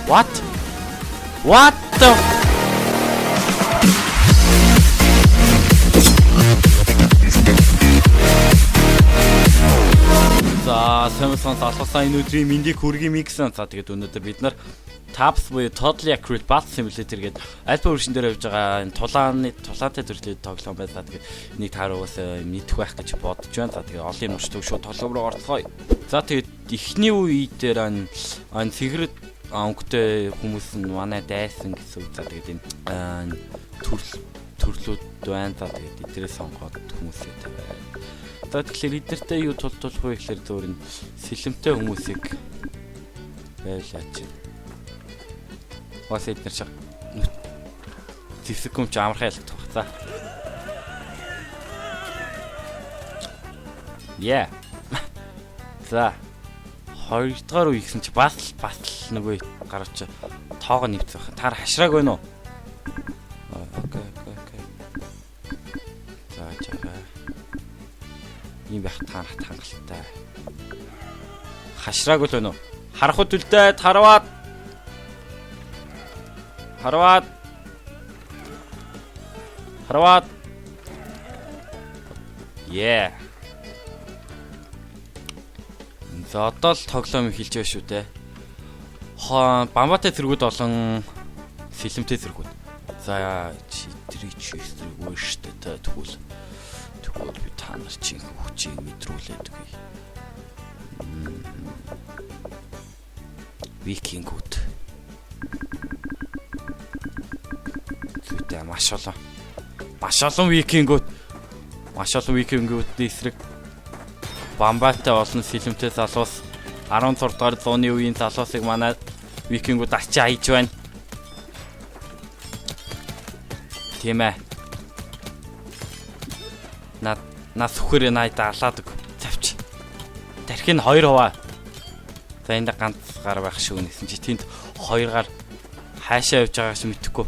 What? What the? За, Samsung алгасан энэ өдрийн мэндийг хүргэе миксэн. За тэгээд өнөөдөр бид нар Tabs буюу Totally Accurate Path Simulator гээд альба өршин дээр явж байгаа энэ тулаантай төрлөд тоглоом байна. Тэгээд энийг тааруулаас мэдэх байх гэж бодож байна. За тэгээд олон юм урчдаг шууд тоглоом руу орцгоё. За тэгээд эхний үе дээр энэ Secret өнгөтэй хүмүүс нь манай дайсан гэсэн үг. За тэгээд энэ төрлүүд байна. За тэгээд эдрээс сонгоод хүмүүсээ тавиа. За тэгэхээр эднэртэй юу тулах вэ гэхээр зөвөр нь сэлэмтэй хүмүүсийг байлаач. Бас эднэр шиг зэвсэггүй ч амархан ялагдах баг. За. Yeah. За. Хоёрдугаар үе гэсэн чи бас нөгөө гарч тоогоо нэвцэх байх. Таар хашрааг байна уу? Окей. За жаа. Ийм байх таанах хангалттай. Хашрааг л байна уу? Харах хөдөлтэй тарваад. Yeah. За одоо л тоглоом эхэлж байна шүү дээ. Бамбатай зэргүүд олон сэлэмтэй зэргүүд. За читрий эсрэггүй шүү дээ. Тэгвэл би та нар чинь хүчийг мэдрүүлээд үгүй. Викингүүд. Зүтэй маш олон викингүүдийн эсрэг Бамбатай олон сэлэмтэй залуус 16 дугаар зууны үеийн залуусыг манай викингүүд арчи хайж байна. Тийм ээ. Нас үхэр найдаа алаад өг. Завч. Тархин 2%. За энд ганц гар байх шүү нэгсэн чи тэнд 2 гар хаашаа явж байгааг ч мэдэхгүй.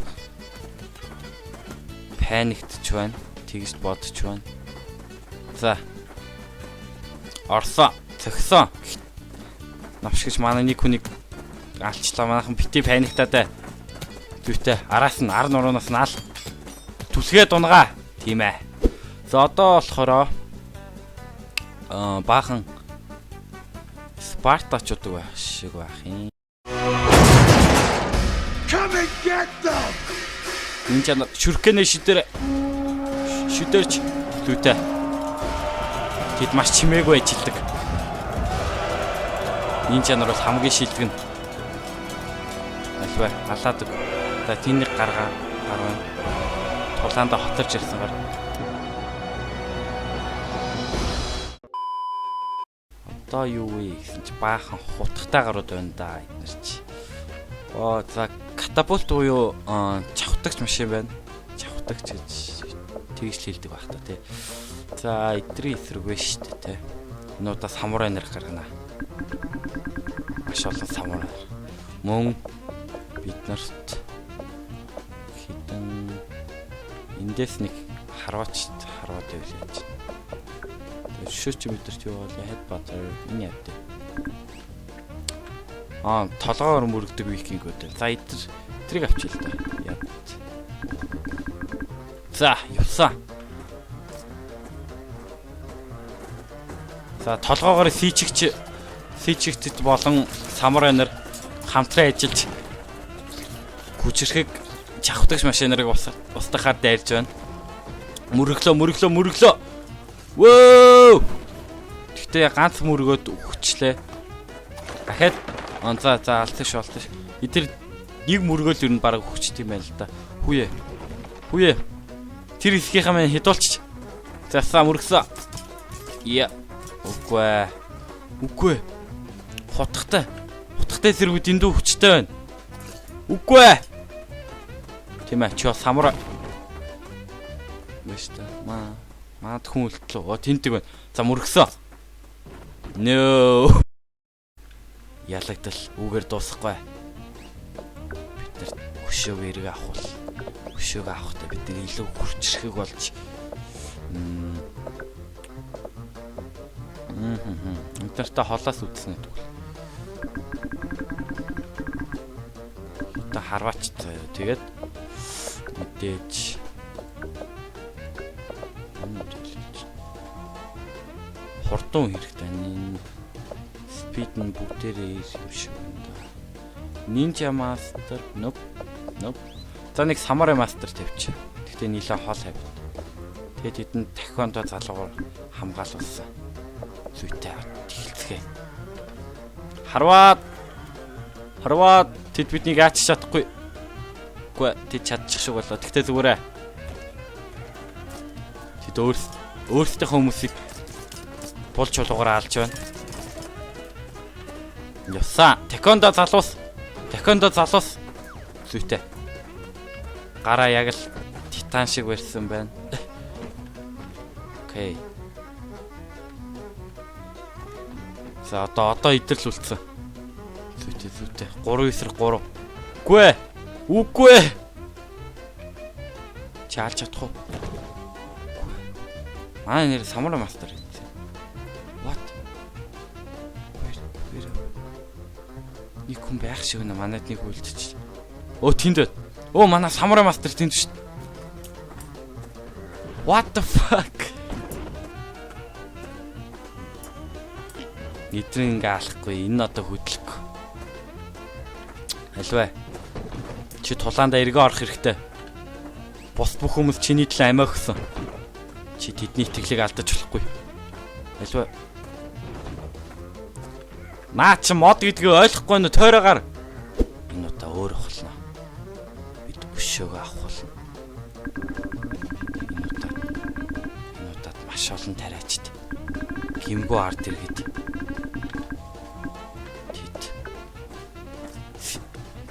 Паниктч байна. Тэгж бодож байна. За. Орсон. Цогсон. Навшгич манай нэг хүнийг алчлаа. Манайхан бити паниктаад. Зүйтэй. Араас нь ар нуруунаас нь ал. Түлхээ дунгаа. Тийм ээ. За одоо болохоор баахан Спартачууд байх шиг байх юм. Come and get them. Энд шүрхэнэ шүдэрч зүйтэй. Тэд маш чимээгүй ажилдаг. Энэ чанар бол хамгийн шилдэг нь. Альва алаадаг. За тэнэг гаргаа. Тулаанда хоторч ирсэн гар. Одоо юу вэ гэсэн чи баахан хутгатай гарууд байна да эднэр чи. За катапульт буюу чавхдагч машин байна. Чавхдагч гэж тэгж хэлдэг байх та тий. За эдрийн эсрэг вэ штэ тий. Энүүдээ самурай нэр гаргана. Маш олон самурай. Мөн бид нарт хитэн эндээс нэг харваач явуулж. Шөөч мэдэрч юу бол headbutter энэ яд. Толгоор мөрөгдөг викингүүд. За эдрийг авчил та. Яд. За явсан. За толгоогоор сийчигчд болон самурай нар хамтран ажиллаж хүчрэхэг чавхдагч машинарыг устгахаар дайрж байна. Мөрөглөө. Вөө! Тэгтээ ганц мөргөөд өгчлээ. Дахиад за алташ. Эдгээр нэг мөргөөл юу н бараг өгчт юм байна л да. Хүүе. Тэр хэсгийнхаа мань хидуулчих. Засаа мөргсөн. Яа. Үгүй. Хутгатай зэргүүд эндүү хүчтэй байна. Үгүй. Тийм ээ, чи самурай. Мэстэ. Маад хүн үлдлээ. Тэндэг байна. За мөргсөн. No. Ялагдал үгээр дуусахгүй. Бид нар хөшөөг эргээ авахтай бид нар илүү хүчрэхэг болж. Интернетээ холоос үзсэн гэдэг. Та харваач заяа. Тэгээд мэдээж хурдан хэрэгтэй. Speed нь бүгдээрээ юм шиг байна. Ninja Master nope. За нэг Samurai Master тавьчих. Гэхдээ нилээ хол хавь. Тэгээд хэдэн тахиондоо залуугаар хамгаалуулсан. Зүйтэй хэлцгээ. Харваад тэд биднийг аач чадахгүй. Үгүй тэд чадчих шиг болоо. Тэгтээ зүгээрээ. Тэд өөрсдийнхөө хүмүүсийг болж чулуугаар алж байна. Ясан. Тахиондоо залуус. Зүйтэй. Гараа яг л титан шиг барьсан байна. Окей. За одоо идэрл үлдсэн. Зүйтэй. 3-9-3. Үгүй. Чаалж чадах уу? Манай нэр Samurai Master гэдэг. What? Where? Нэг хүн байх шиг байна. Манайд нэг үлдчих. Тэнд байна. Манай Samurai Master тэнд шүү дээ. What the fuck? Эдрийн ингээ алахгүй. Энэ одоо хөдлөхгүй. Альваа. Чи тулаандаа эргөө орох хэрэгтэй. Бус бүх хүмүүс чиний төлөө амиа өгсөн. Чи тэдний итгэлийг алдаж болохгүй. Альваа. Наа чи мод гэдгийг ойлгохгүй нэ тойроогаар. Энэ удаа өөр ахолно. Бид өшөөгөө авах болно. Энэ удаад маш олон тариачд. Гимгүү ард иргэд.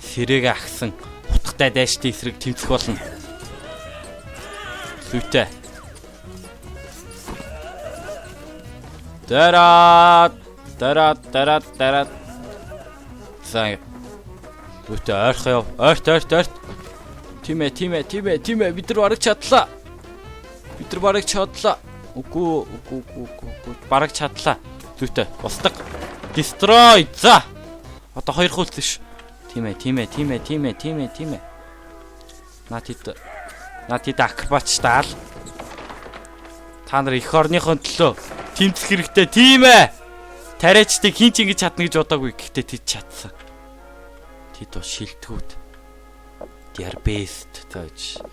Сэрээг агсан утгатай дайштай эсрэг тэмцэх болно. Зүйтэй. Дараад. Заа. Зүйтэй ойрох яв. Ойрт. Тимэ. Бид нар бараг чадлаа. Үгүй. Бараг чадлаа. Зүйтэй. Устдаг. Destroy. За. Одоо 2 хөлт ш. Тимэ. Наад акробатчтаал. Та нар эх орныхон төлөө тэмцэх хэрэгтэй. Тимэ. Тариачдыг хин ч ингэж чадна гэж бодоогүй. Гэхдээ тэд чадсан. Тэд бол шилтгүүд. They are best гэж.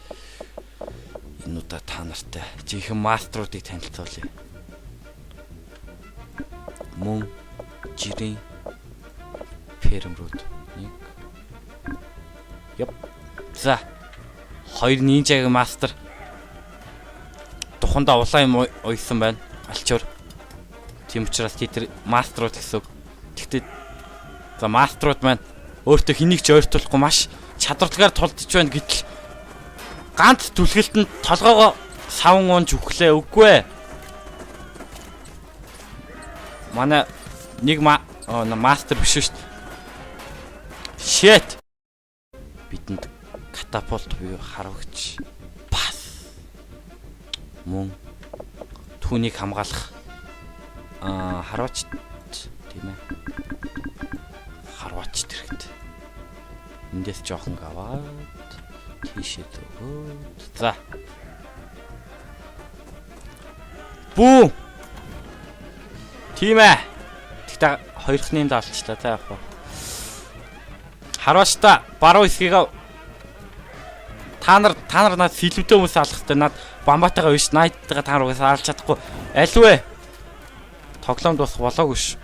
Энэ удаа та нартай жинхэнэ маструудыг танилцуулъя. Мөн жирийн фермрүүд. За. 2 нинжагийн мастер. Тухандаа улаан юм уйсан байна. Алчуур. Тийм учраас тэр маструуд гэсэн үг. Тэгтээ за маструуд маань өөртөө хэнийг ч ойртуулахгүй маш чадварлагаар тулдж байна гэтэл ганц түлхэлтэнд толгоогоо савн унж өглөө үгүй. Манай нэг мастер биш шүү дээ. Shit. Бидэнд катапульт буюу харавч бас мөн түүнийг хамгаалах харавч тийм ээ. Харавч хэрэгтэй. Эндээс жоохон аваад тийшээ өгөөд. За. Бүү. Тийм ээ. Тэгтээ хоёрхны нь алчлаа та яах вэ? Харавчта баруун хэсгийг та нар надад сэлвдээ хүмүүс алах хэрэгтэй. Над бамбатайгаа биш найттайгаа та нар угаасаа алж чадахгүй. Альвэ? Тоглоом дуусах болоогүй ш.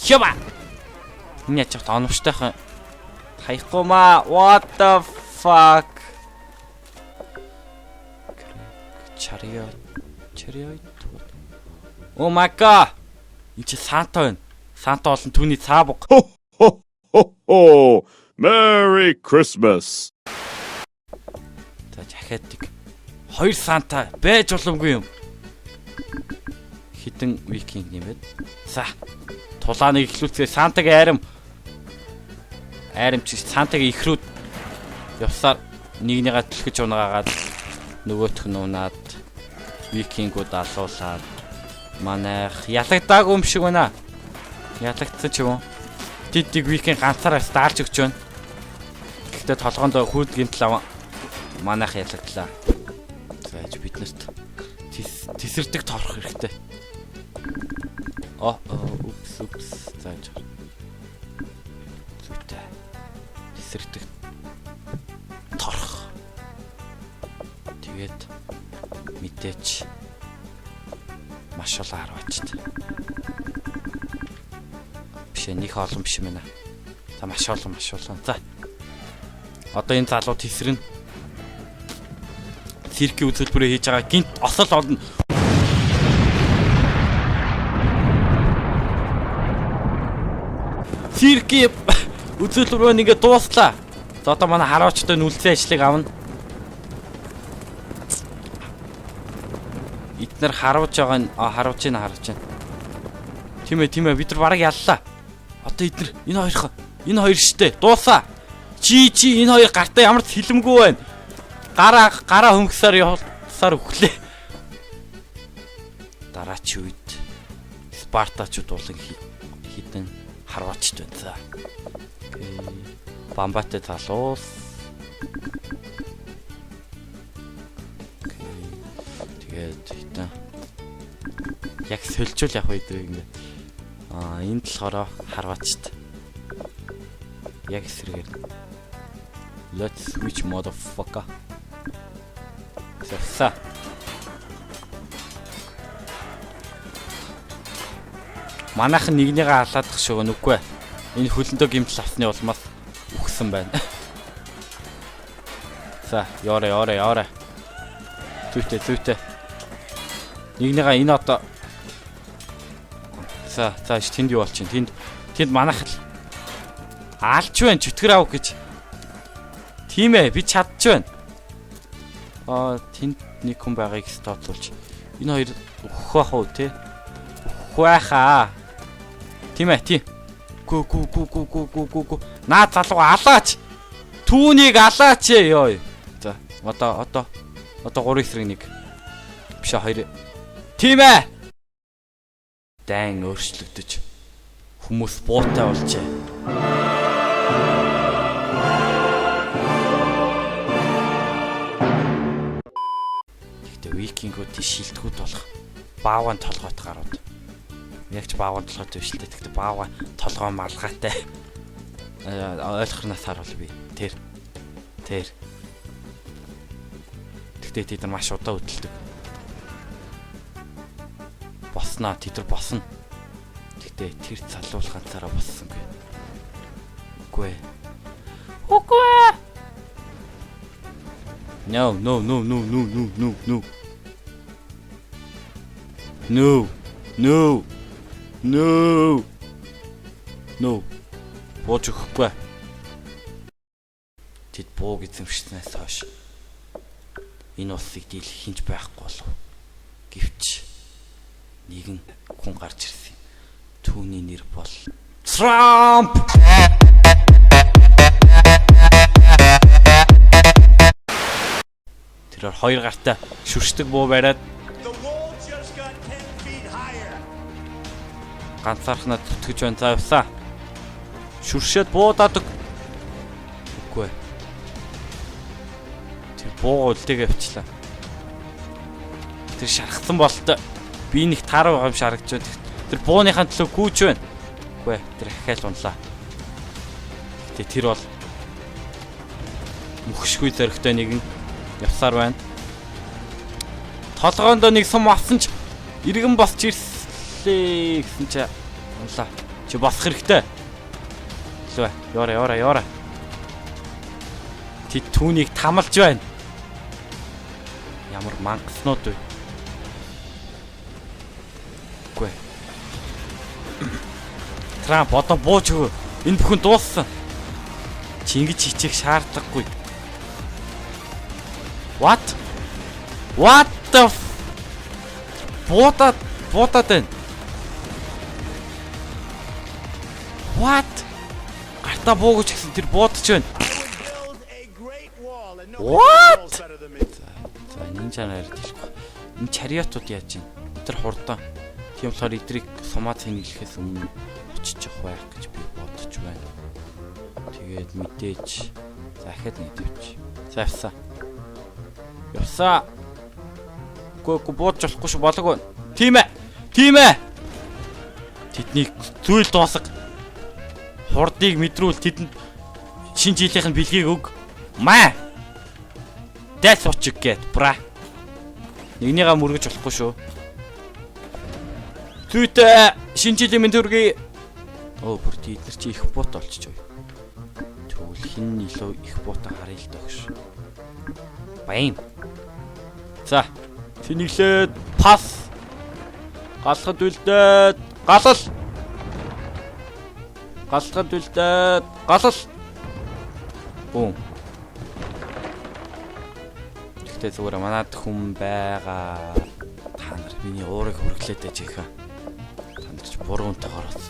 Хяба. Энэ яачих оновчтойхон хаяхгүй маа. What the fuck? Chariot. Oh my god. Энд чи Санта байна. Санта болон түүний цаабуг. Oh, Merry Christmas. За жахааддаг. 2 Санта байж боломгүй юм. Хитэн викинг нэмээд. За. Тулааныг эхлүүлцгээ Сантагийн айрамч Сантагийн ихрүүд явсаар нэгнийгээ түлхэж унаагаад нөгөөх нь унаад викингүүд алуулаад манайх ялагдаагүй юм шиг байна. Ялагдсан ч юм уу? Тэдийг викинг ганцаараа стаарч өгч байна. Гэхдээ толгоонд хүүд гэмтэл манайх ялагдлаа. За бид нарт тесэрдэг торох хэрэгтэй. Упс. Зааж. Зүгтээ. Тесэрдэг торох. Тэгээд мэдээч маш олон харвачт. Биш нэг олон биш юм байна. За маш олон. За. Одоо энэ залуу тесрэн циркийн үзүүлбэрээ хийж байгаа гинт осол олно. Циркийн үзүүлбэрөө нэгэ дууслаа. За одоо манай хараачтай нүлцэн ажлыг авна. Эднэр харуулж байгаа нь харуулж байна. Тийм ээ бид нар бараг яллаа. Одоо эднэр энэ хоёр штэ дуусаа. Чи энэ хоёр гартаа ямар ч хилэмгүй байна. Гараа хөнгөсөөр явсаар өглөө. Дараач үед Спартачууд болон хитэн харвачд байна. За. Бамбатай залуус. Тэгээд хитэн яг сөлжүүл явах үедрийг ингээд энэ болохоор харвачд. Яг эсрэгээр let's switch motherfucker. За. Манайхан нэгнийгээ халаадах шиг нүггүй. Энэ хөлөндөө гимтэл авсны улмаас үхсэн байна. За, яарэ. Зүтээ. Нэгнийгээ энэ одоо За, тэнд юу болчих. Тэнд манайх алж байна, чөтгөр ав гэж. Тийм ээ, би чадчих байна. Тэнд нэг хүн байгааг тодлуулж. Энэ хоёр өгөх байх уу те? Өгөх байхаа. Тийм ээ. Гү. Наад залуу алаач. Түүнийг алаач ёо. За, одоо 3-1. Биш 2. Тийм ээ. Дан өөрчлөгдөж хүмүүс буутай болжээ. Гэхдээ викингуудын шилдэгүүд болох бааван толгойт гарууд. Яг ч бааван толгойтой биш л дээ. Гэхдээ бааван толгой малгайтай. Ойлгохнаас харуул би. Тэр. Гэхдээ тэд маш удаа хөдөлдөг. Босноо тэд босно. Гэхдээ тэр залуул ганцаараа боссонгүй. Үгүй. No. Бууж өгөхгүй. Тэд бууг эзэмшснээс хойш энэ улсыг дийлэх хинч байхгүй болов. Гэвч нэгэн хүн гарч ирсэн. Түүний нэр бол Trump. Тэр хоёр гартай шүршдэг буу бариад ганцаархнаа түтгэж байна. За явсаа. Шүршээд буудаад үгүй. Тэр буу үлдээг авчлаа. Тэр шархсан болтой. Би нэг тар байгаа юм шаргаж байна. Тэр бууныхаа төлөө гүйж байна. Үгүй тэр ахиал унлаа. Гэтэ тэр бол мөхшгүй зөрөгтэй нэгэн явсаар байна. Толгоонд нэг сум авсан ч иргэн босч ирлээ гэсэн чи унлаа. Чи босох хэрэгтэй. Яра. Тэд түүнийг тамалж байна. Ямар мангаснууд вэ? Үгүй. Трамп одоо бууж өгөө. Энэ бүхэн дууссан. Чи ингэж хичээх шаардлагагүй. What the буудаад байна. What? Гартаа буугч гэсэн тэр буудаж байна. What? За энэ чанаар хэлэхгүй. Энэ чариатууд яаж юм? Тэр хурдан. Тийм болохоор эдрийг сумаад хэнэглэхээс өмнө очиж явах байх гэж би бодож байна. Тэгээд мэдээж За ахад нэг тавьчих. За явсаа. Явсаа. Гүг бууж болохгүй ш болог байна. Тийм ээ. Тийм ээ. Тэдний зүйл дуусах. Хурдыг мэдрүүл тэдэнд шинэ жилийнх нь бэлгийг өг. Маа. That's what you get, bra. Нэгнийгаа мөргөж болохгүй шүү. Зүйтэй шинэ жилийн мэнд хүргэе. Оо бүр тийдэр чи их буут олчих. Тэгвэл хин илүү их буутаа харъя л догш. Баян. За. Тэнэглээд пас. Галахад үлдээд галал. Галахад үлдээд галал. Бум. Тэгтээ зүгээр манад хүн байгаа. Та нар миний уурыг хүргэлээд байж их. Та нар ч бурууntайгаар оцлоо.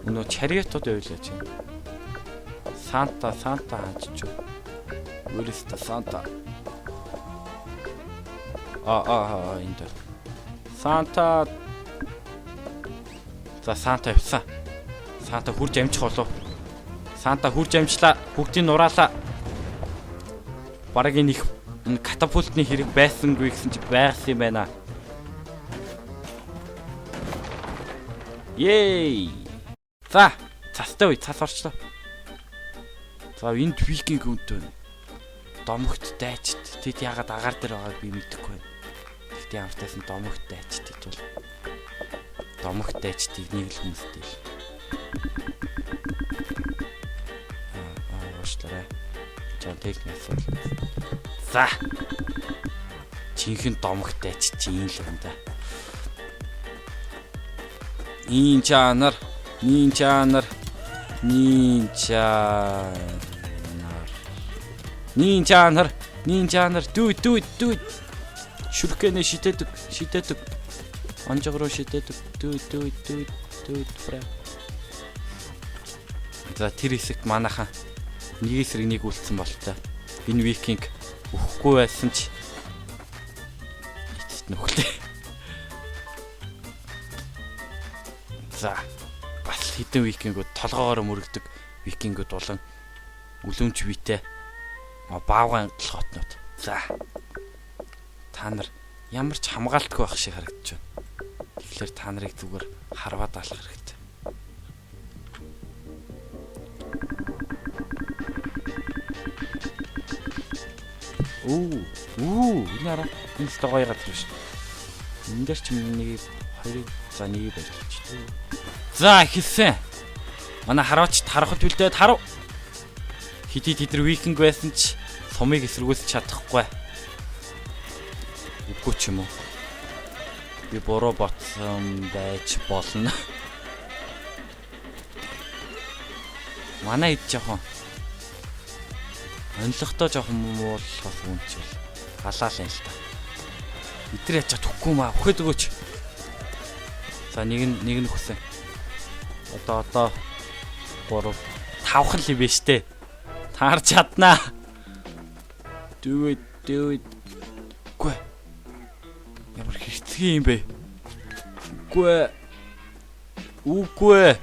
Нөө чариотод явуулаач. Санта хаач. Өөрөөсөө Санта. Энд. Санта. За Санта явсан. Санта хурж амжих болов. Санта хурж амжлаа. Бүгдийг нураалаа. Бараг энэ катапультны хэрэг байсангүй гэсэн чи байгсан юм байна. Yay! За, цастай үе, цас орчлоо. За, энд викинг үнтэй. Домогт дайчт. Тэд ягаад агаар дээр байгааг би мэдэхгүй байна. Гэхдээ ямар ч тайсан домогт дайчт гэж бол. Домогт дайчтыг нэг л хүмүүстэй л. Уушлаарай. Жон техник асуудал. За. Жинхэнэ домогт дайчт чинь л юм да. Нинчанар do it. Шүрхэнэ шидэдэг. Анжагруу шидэдэг. Do it. Бра. За тэр хэсэгт манайхан нэг эсрэг нэг үлдсэн болтой. Энэ викинг өхгүй байсан ч эцэст нөхөлтэй. За бас хэдэн викингүүд толгоогоор мөрөгдөг викингүүд болон үлэмж биетэй баавган хотнууд. За та нар ямар ч хамгаалтгүй байх шиг харагдаж байна. Тэгэхээр та нарыг зүгээр харваад алах хэрэгтэй. Энэ арга энэ ч гоё газар шүү. Энд дээр ч нэг хоёрыг за нэг барьчих. За хэлсэн. Манай хараач харахад үлдээд харав. Хитэд тэдэр викинг байсан ч сумыг эсэргүүцэж чадахгүй. Үгүй ч юм уу. Би бороо ботсон байж болно. Манай хэд жоохон онлогтой жоохон муулах юм чи. Халаалаа л та. Эдгээр яж чадахгүй маа. Өгөхөд өгөөч. За нэг нь хүсэн. Одоо 3 5хан л юм штэ. Таарч чаднаа. Do it. Гүй. Ямар хэрцгий юм бэ? Үгүй.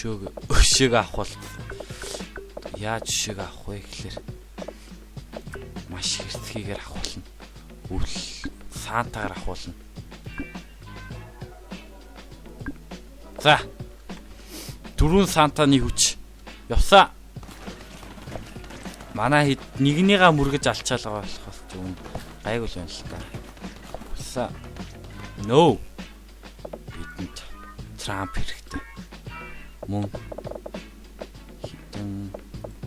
Өшөг авах бол яаж өшөг авах вэ гэхээр маш хэрцгийгээр авахулна. Үл сантагаар авахулна. За. 4 сантаны хүч явсаа. Манай хэд нэгнийгаа мөргөж алчаал байгаа болохоос ч юм гайгүй л байна л та. Явсаа. No. Бидэнд Трамп хэрэгтэй. Мөн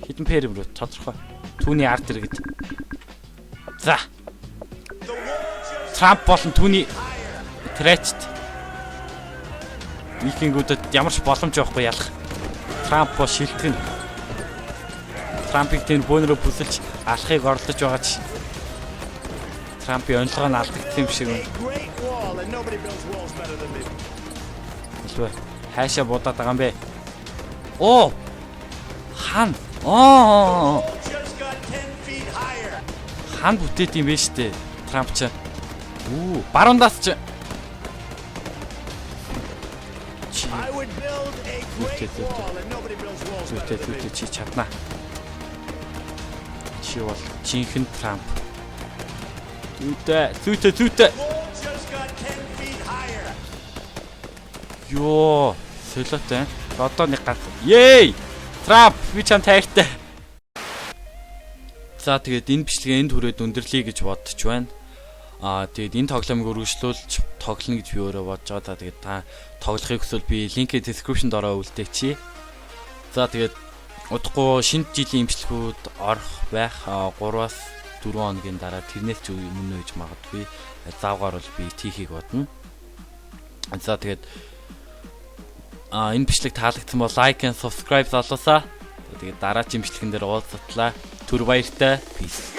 хитэн перэмрүү тодорхой. Түүний ард иргэд. За. Трамп болон түүний трэчт викингүүдэд ямар ч боломж байхгүй ялах. Трамп бол шилтгэн. Трампыг тэр бөөнөрөө бүсэлж алахыг оролдож байгаа ч Трампын онцлогоо нь алдагдсан юм шиг байна. Хайшаа будаад байгаа юм бэ? Оо! Хан Аа. Хан бүтээт юм байна штэ. Трамп ч. Барундаас ч. Зүтээ чи чадна. Чи бол жинхэнэ Трамп. Зүтээ. Йоо, солиотой. Одоо нэг ганц. Ей! Трамп би чам тайртай. За тэгээд энэ бичлэгээ энд хүрээд өндөрлөе гэж бодож байна. Тэгээд энэ тоглоомыг үргэлжлүүлж тоглоно гэж би өөрөө бодож байгаа. Тэгээд та тоглохыг хүсвэл би линкээ description-д ороо үлдээчихье. За тэгээд удахгүй шинэ жилийн имжлэгүүд орох байх 3-аас 4 хоногийн дараа тэрнээс ч өмнө үеж магадгүй. Заавгаар бол би тийхийг бодно. За тэгээд энэ бичлэг таалагдсан бол like and subscribe залуусаа. Тэгээд дараагийн бичлэгэн дээр уулзтлаа. Түр баяртай. Peace.